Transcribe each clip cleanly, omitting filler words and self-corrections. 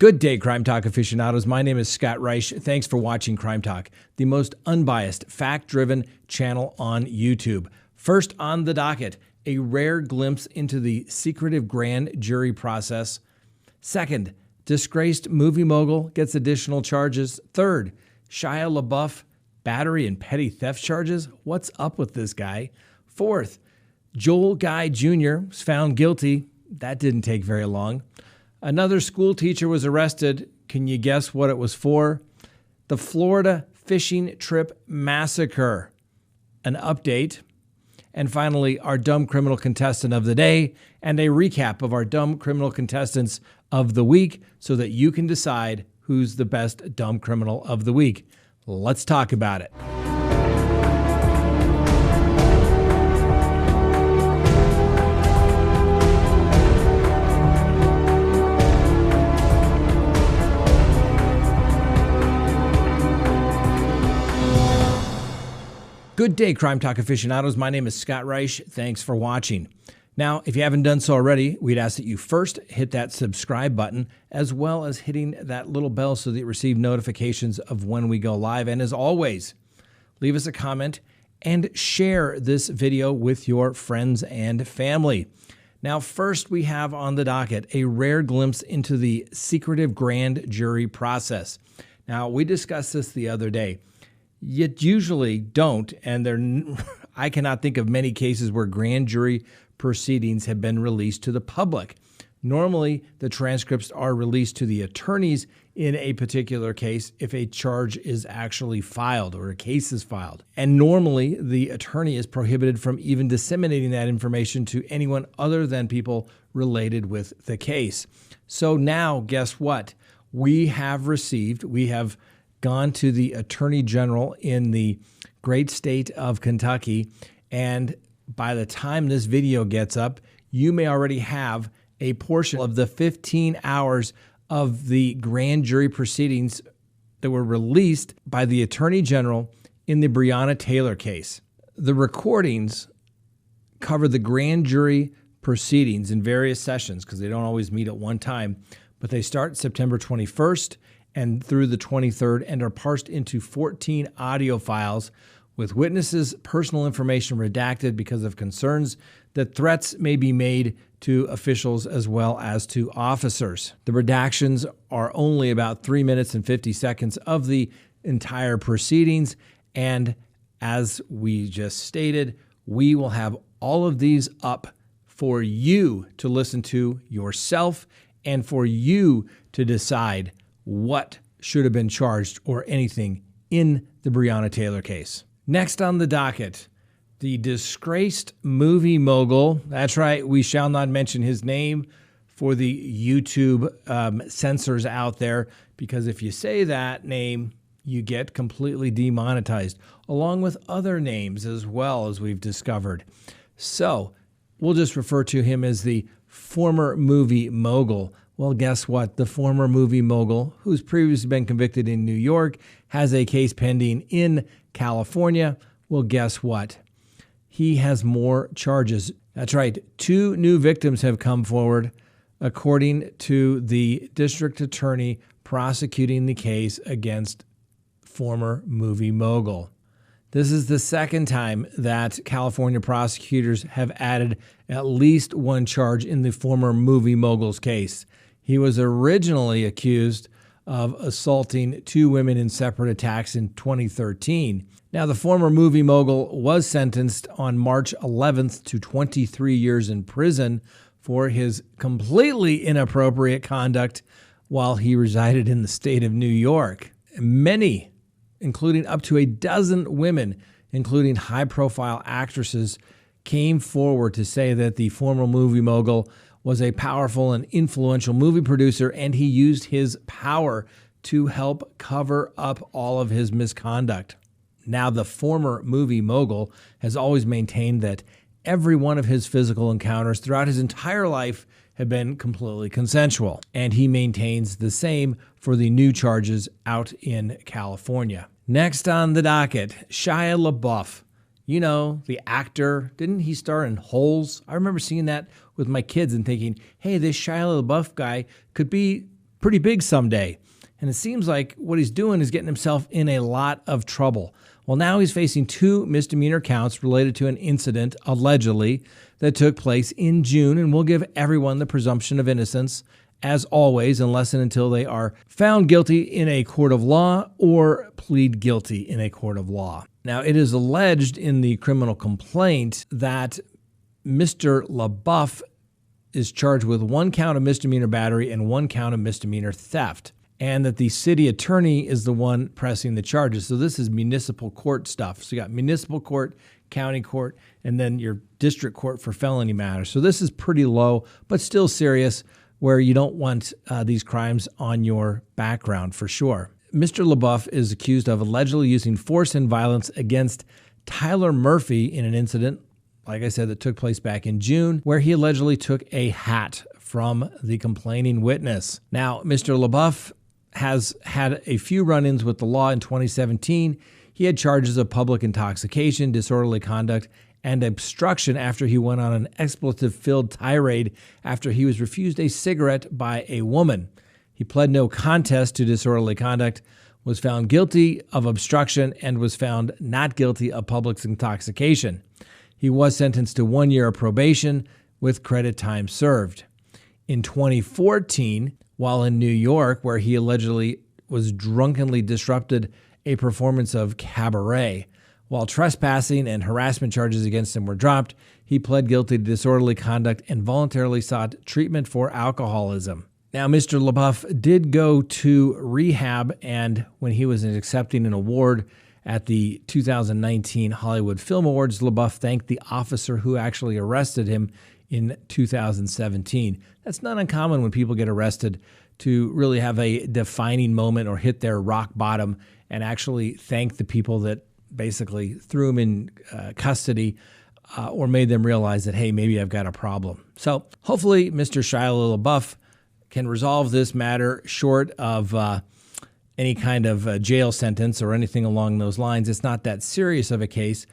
Good day, Crime Talk aficionados. My name is Scott Reisch. Thanks for watching Crime Talk, the most unbiased, fact-driven channel on YouTube. First on the docket, a rare glimpse into the secretive grand jury process. Second, disgraced movie mogul gets additional charges. Third, Shia Labeouf, battery and petty theft charges. What's up with this guy? Fourth, Joel Guy Jr. was found guilty. That didn't take very long. Another school teacher was arrested. Can you guess what it was for? The Florida fishing trip massacre. An update. And finally, our dumb criminal contestant of the day and a recap of our dumb criminal contestants of the week so that you can decide who's the best dumb criminal of the week. Let's talk about it. Good day, Crime Talk aficionados. My name is Scott Reisch. Thanks for watching. Now, if you haven't done so already, we'd ask that you first hit that subscribe button, as well as hitting that little bell so that you receive notifications of when we go live. And as always, leave us a comment and share this video with your friends and family. Now, first we have on the docket a rare glimpse into the secretive grand jury process. Now, we discussed this the other day. You usually don't, and I cannot think of many cases where grand jury proceedings have been released to the public. Normally, the transcripts are released to the attorneys in a particular case if a charge is actually filed or a case is filed. And normally, the attorney is prohibited from even disseminating that information to anyone other than people related with the case. So now, guess what? We have gone to the Attorney General in the great state of Kentucky, and by the time this video gets up, you may already have a portion of the 15 hours of the grand jury proceedings that were released by the Attorney General in the Breonna Taylor case. The recordings cover the grand jury proceedings in various sessions because they don't always meet at one time, but they start September 21st and through the 23rd and are parsed into 14 audio files with witnesses' personal information redacted because of concerns that threats may be made to officials as well as to officers. The redactions are only about 3 minutes and 50 seconds of the entire proceedings, and as we just stated, we will have all of these up for you to listen to yourself and for you to decide what should have been charged or anything in the Breonna Taylor case. Next on the docket, the disgraced movie mogul. That's right, we shall not mention his name for the YouTube censors out there, because if you say that name, you get completely demonetized, along with other names as well, as we've discovered. So we'll just refer to him as the former movie mogul. Well, guess what? The former movie mogul, who's previously been convicted in New York, has a case pending in California. Well, guess what? He has more charges. That's right. 2 new victims have come forward, according to the district attorney prosecuting the case against former movie mogul. This is the second time that California prosecutors have added at least one charge in the former movie mogul's case. He was originally accused of assaulting 2 women in separate attacks in 2013. Now, the former movie mogul was sentenced on March 11th to 23 years in prison for his completely inappropriate conduct while he resided in the state of New York. Many, including up to a dozen women, including high-profile actresses, came forward to say that the former movie mogul was a powerful and influential movie producer, and he used his power to help cover up all of his misconduct. Now, the former movie mogul has always maintained that every one of his physical encounters throughout his entire life have been completely consensual, and he maintains the same for the new charges out in California. Next on the docket, Shia Labeouf. You know, the actor, didn't he star in Holes? I remember seeing that with my kids and thinking, hey, this Shia Labeouf guy could be pretty big someday. And it seems like what he's doing is getting himself in a lot of trouble. Well, now he's facing 2 misdemeanor counts related to an incident, allegedly, that took place in June, and we'll give everyone the presumption of innocence, as always, unless and until they are found guilty in a court of law or plead guilty in a court of law. Now, it is alleged in the criminal complaint that Mr. Labeouf is charged with 1 count of misdemeanor battery and 1 count of misdemeanor theft, and that the city attorney is the one pressing the charges. So this is municipal court stuff. So you got municipal court, county court, and then your district court for felony matters. So this is pretty low, but still serious, where you don't want these crimes on your background for sure. Mr. Labeouf is accused of allegedly using force and violence against Tyler Murphy in an incident, like I said, that took place back in June, where he allegedly took a hat from the complaining witness. Now, Mr. Labeouf has had a few run-ins with the law. In 2017. He had charges of public intoxication, disorderly conduct, and obstruction after he went on an expletive-filled tirade after he was refused a cigarette by a woman. He pled no contest to disorderly conduct, was found guilty of obstruction, and was found not guilty of public intoxication. He was sentenced to 1 year of probation with credit time served. In 2014, while in New York, where he allegedly was drunkenly disrupted a performance of Cabaret, while trespassing and harassment charges against him were dropped, he pled guilty to disorderly conduct and voluntarily sought treatment for alcoholism. Now, Mr. Labeouf did go to rehab, and when he was accepting an award at the 2019 Hollywood Film Awards, Labeouf thanked the officer who actually arrested him in 2017. That's not uncommon when people get arrested to really have a defining moment or hit their rock bottom and actually thank the people that basically threw him in custody or made them realize that, hey, maybe I've got a problem. So hopefully Mr. Shia Labeouf can resolve this matter short of any kind of jail sentence or anything along those lines. It's not that serious of a case,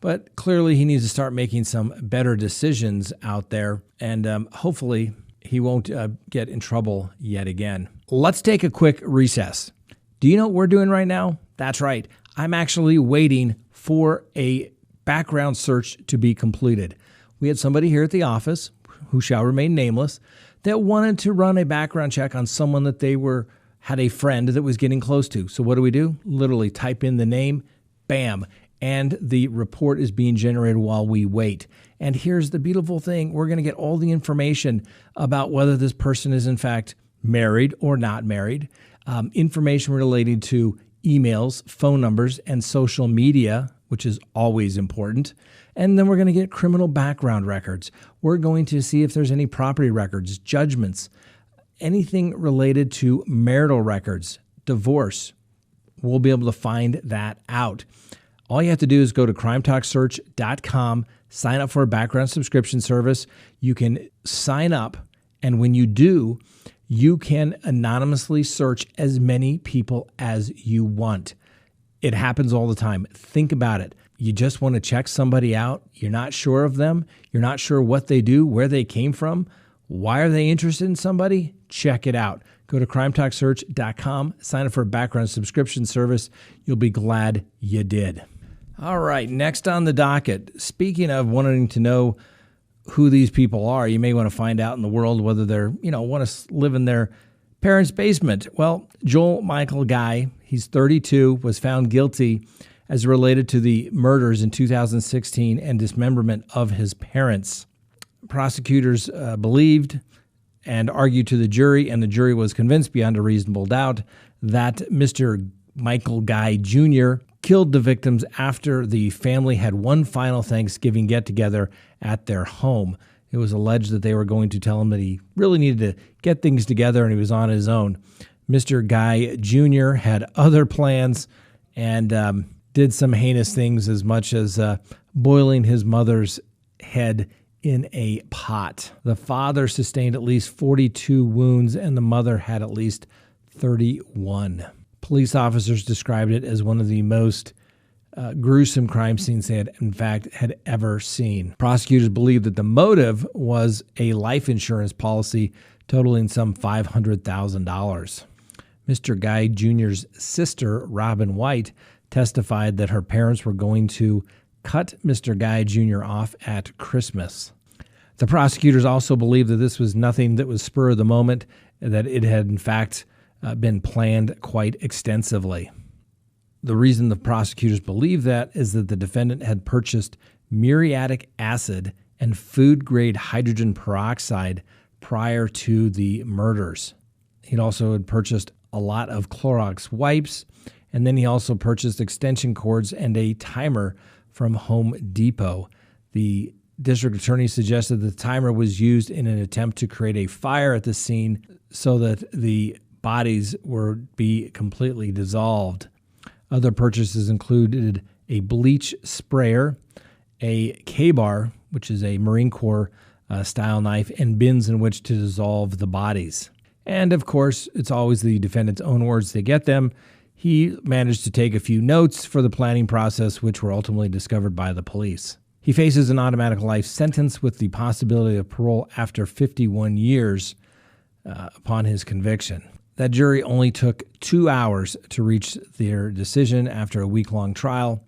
but clearly he needs to start making some better decisions out there, and hopefully he won't get in trouble yet again. Let's take a quick recess. Do you know what we're doing right now? That's right. I'm actually waiting for a background search to be completed. We had somebody here at the office, who shall remain nameless, that wanted to run a background check on someone that they had a friend that was getting close to. So what do? Literally type in the name, bam, and the report is being generated while we wait. And here's the beautiful thing. We're going to get all the information about whether this person is in fact married or not married, information related to emails, phone numbers, and social media, which is always important. And then we're going to get criminal background records. We're going to see if there's any property records, judgments, anything related to marital records, divorce. We'll be able to find that out. All you have to do is go to CrimeTalkSearch.com, sign up for a background subscription service. You can sign up, and when you do, you can anonymously search as many people as you want. It happens all the time. Think about it. You just want to check somebody out. You're not sure of them. You're not sure what they do, where they came from. Why are they interested in somebody? Check it out. Go to CrimeTalkSearch.com, sign up for a background subscription service. You'll be glad you did. All right, next on the docket, speaking of wanting to know who these people are, you may want to find out in the world whether they're, want to live in their parents' basement. Well, Joel Michael Guy, he's 32, was found guilty as related to the murders in 2016 and dismemberment of his parents. Prosecutors believed and argued to the jury, and the jury was convinced beyond a reasonable doubt that Mr. Michael Guy Jr. killed the victims after the family had one final Thanksgiving get-together at their home. It was alleged that they were going to tell him that he really needed to get things together and he was on his own. Mr. Guy Jr. had other plans and did some heinous things, as much as boiling his mother's head in a pot. The father sustained at least 42 wounds and the mother had at least 31. Police officers described it as one of the most gruesome crime scenes they had ever seen. Prosecutors believe that the motive was a life insurance policy totaling some $500,000. Mr. Guy Jr.'s sister, Robin White, testified that her parents were going to cut Mr. Guy Jr. off at Christmas. The prosecutors also believed that this was nothing that was spur of the moment, that it had in fact been planned quite extensively. The reason the prosecutors believed that is that the defendant had purchased muriatic acid and food-grade hydrogen peroxide prior to the murders. He also had purchased a lot of Clorox wipes, and then he also purchased extension cords and a timer from Home Depot. The district attorney suggested the timer was used in an attempt to create a fire at the scene so that the bodies would be completely dissolved. Other purchases included a bleach sprayer, a K-bar, which is a Marine Corps style knife, and bins in which to dissolve the bodies. And of course, it's always the defendant's own words to get them. He managed to take a few notes for the planning process, which were ultimately discovered by the police. He faces an automatic life sentence with the possibility of parole after 51 years upon his conviction. That jury only took 2 hours to reach their decision after a week-long trial.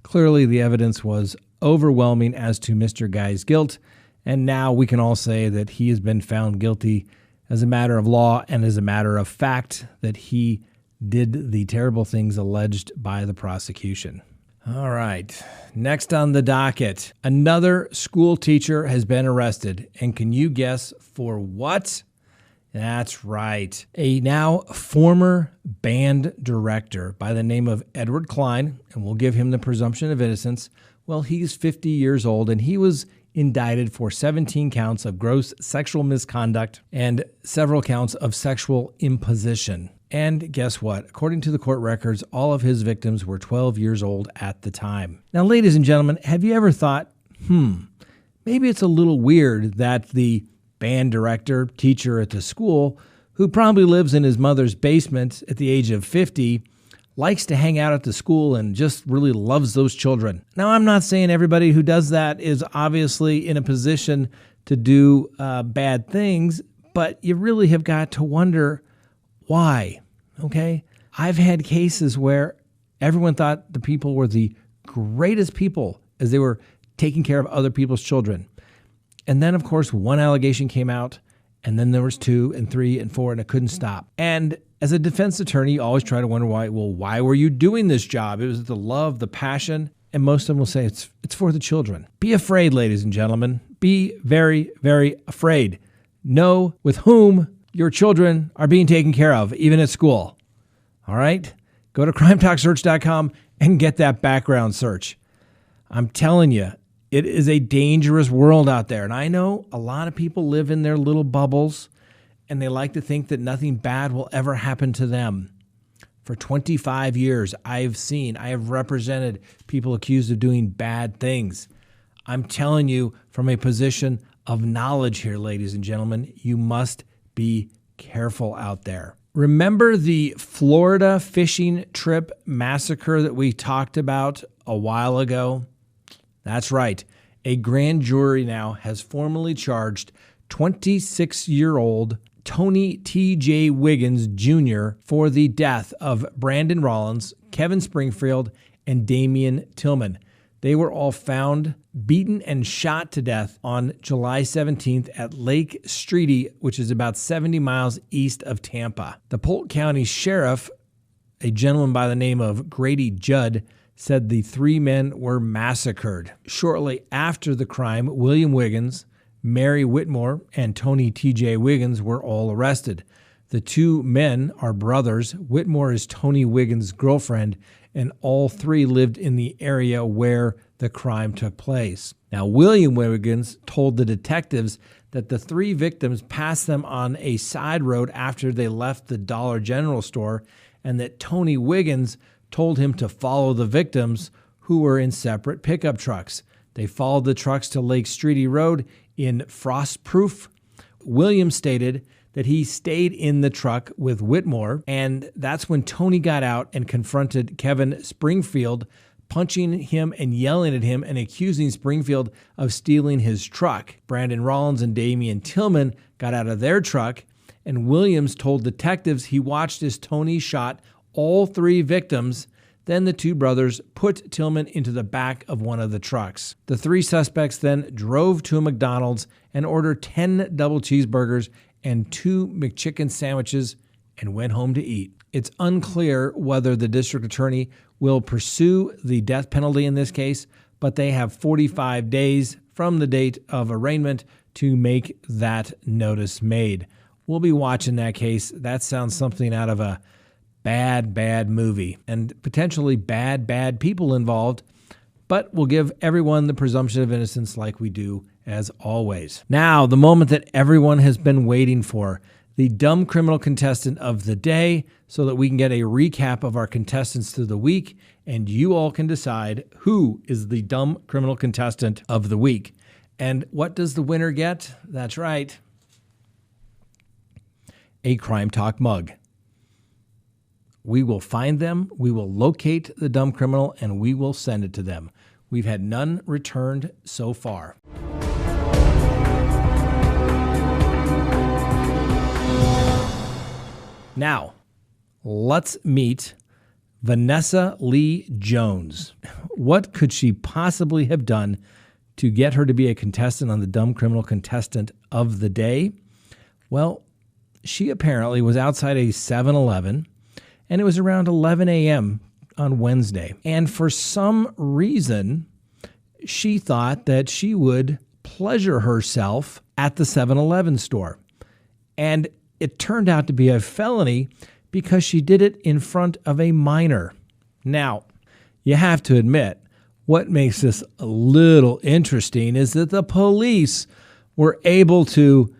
Clearly, the evidence was overwhelming as to Mr. Guy's guilt, and now we can all say that he has been found guilty as a matter of law and as a matter of fact that he did the terrible things alleged by the prosecution. All right, next on the docket, another school teacher has been arrested, and can you guess for what? That's right. A now former band director by the name of Edward Klein, and we'll give him the presumption of innocence. Well, he's 50 years old, and he was indicted for 17 counts of gross sexual misconduct and several counts of sexual imposition. And guess what? According to the court records, all of his victims were 12 years old at the time. Now, ladies and gentlemen, have you ever thought, maybe it's a little weird that the band director, teacher at the school, who probably lives in his mother's basement at the age of 50, likes to hang out at the school and just really loves those children. Now, I'm not saying everybody who does that is obviously in a position to do bad things, but you really have got to wonder why, okay? I've had cases where everyone thought the people were the greatest people as they were taking care of other people's children. And then, of course, one allegation came out, and then there was 2 and 3 and 4, and it couldn't stop. And as a defense attorney, you always try to wonder why. Well, why were you doing this job? It was the love, the passion, and most of them will say it's for the children. Be afraid, ladies and gentlemen. Be very, very afraid. Know with whom your children are being taken care of, even at school. All right? Go to CrimeTalkSearch.com and get that background search. I'm telling you, it is a dangerous world out there. And I know a lot of people live in their little bubbles, and they like to think that nothing bad will ever happen to them. For 25 years, I have represented people accused of doing bad things. I'm telling you from a position of knowledge here, ladies and gentlemen, you must be careful out there. Remember the Florida fishing trip massacre that we talked about a while ago? That's right. A grand jury now has formally charged 26-year-old Tony T.J. Wiggins Jr. for the death of Brandon Rollins, Kevin Springfield, and Damian Tillman. They were all found beaten and shot to death on July 17th at Lake Streety, which is about 70 miles east of Tampa. The Polk County Sheriff, a gentleman by the name of Grady Judd, said the 3 men were massacred. Shortly after the crime, William Wiggins, Mary Whitmore, and Tony T.J. Wiggins were all arrested. The 2 men are brothers. Whitmore is Tony Wiggins' girlfriend, and all 3 lived in the area where the crime took place. Now, William Wiggins told the detectives that the 3 victims passed them on a side road after they left the Dollar General store, and that Tony Wiggins told him to follow the victims, who were in separate pickup trucks. They followed the trucks to Lake Streety Road in Frostproof. William stated that he stayed in the truck with Whitmore, and that's when Tony got out and confronted Kevin Springfield, punching him and yelling at him and accusing Springfield of stealing his truck. Brandon Rollins and Damian Tillman got out of their truck, and Williams told detectives he watched as Tony shot all 3 victims. Then the 2 brothers put Tillman into the back of one of the trucks. The 3 suspects then drove to a McDonald's and ordered 10 double cheeseburgers and 2 McChicken sandwiches and went home to eat. It's unclear whether the district attorney will pursue the death penalty in this case, but they have 45 days from the date of arraignment to make that notice made. We'll be watching that case. That sounds something out of a bad movie, and potentially bad people involved, but we'll give everyone the presumption of innocence like we do as always. Now, the moment that everyone has been waiting for, the dumb criminal contestant of the day, so that we can get a recap of our contestants through the week, and you all can decide who is the dumb criminal contestant of the week. And what does the winner get? That's right, a Crime Talk mug. We will find them, we will locate the dumb criminal, and we will send it to them. We've had none returned so far. Now, let's meet Vanessa Lee Jones. What could she possibly have done to get her to be a contestant on the dumb criminal contestant of the day? Well, she apparently was outside a 7-Eleven, and it was around 11 a.m. on Wednesday. And for some reason, she thought that she would pleasure herself at the 7-Eleven store. And it turned out to be a felony because she did it in front of a minor. Now, you have to admit, what makes this a little interesting is that the police were able to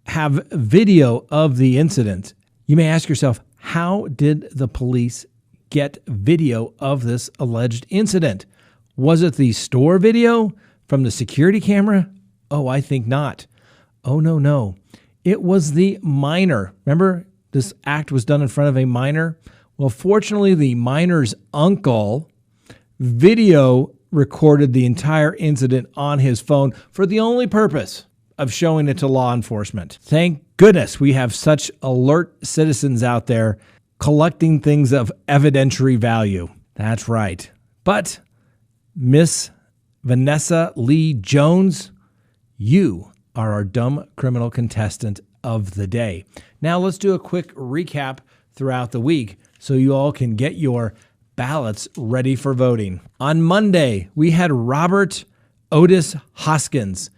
have video of the incident. You may ask yourself, how did the police get video of this alleged incident? Was it the store video from the security camera? Oh, I think not. Oh, no. It was the minor. Remember, this act was done in front of a minor? Well, fortunately, the minor's uncle video recorded the entire incident on his phone for the only purpose of showing it to law enforcement. Thank goodness we have such alert citizens out there collecting things of evidentiary value. That's right. But Miss Vanessa Lee Jones, you are our dumb criminal contestant of the day. Now let's do a quick recap throughout the week so you all can get your ballots ready for voting. On Monday, we had Robert Otis Hoskins,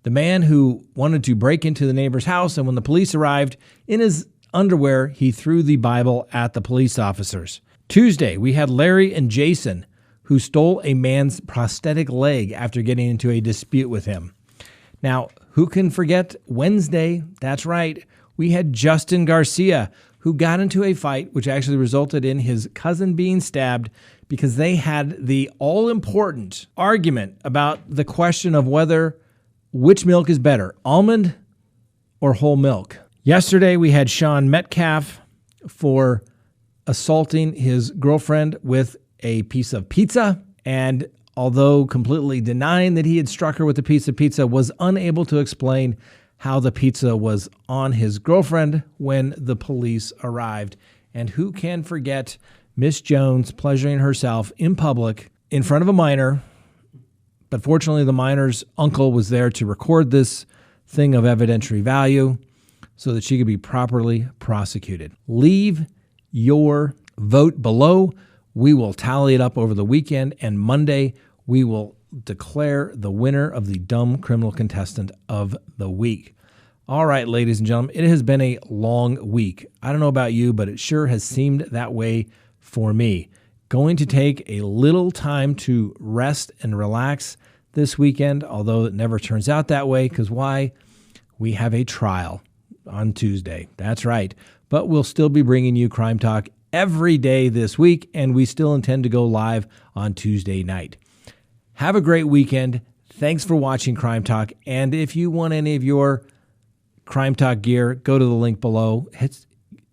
the man who wanted to break into the neighbor's house, and when the police arrived, in his underwear, he threw the Bible at the police officers. Tuesday, we had Larry and Jason, who stole a man's prosthetic leg after getting into a dispute with him. Now, who can forget Wednesday? That's right. We had Justin Garcia, who got into a fight which actually resulted in his cousin being stabbed because they had the all-important argument about the question of which milk is better, almond or whole milk. Yesterday, we had Sean Metcalf for assaulting his girlfriend with a piece of pizza, and although completely denying that he had struck her with a piece of pizza, was unable to explain how the pizza was on his girlfriend when the police arrived. And who can forget Miss Jones pleasuring herself in public in front of a minor? But fortunately, the minor's uncle was there to record this thing of evidentiary value so that she could be properly prosecuted. Leave your vote below. We will tally it up over the weekend, and Monday we will declare the winner of the dumb criminal contestant of the week. All right, ladies and gentlemen, it has been a long week. I don't know about you, but it sure has seemed that way for me. Going to take a little time to rest and relax this weekend, although it never turns out that way, because why? We have a trial on Tuesday. That's right. But we'll still be bringing you Crime Talk every day this week, and we still intend to go live on Tuesday night. Have a great weekend. Thanks for watching Crime Talk, and if you want any of your Crime Talk gear, go to the link below.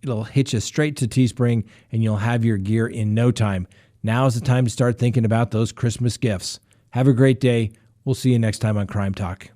It'll hit you straight to Teespring, and you'll have your gear in no time. Now is the time to start thinking about those Christmas gifts. Have a great day. We'll see you next time on Crime Talk.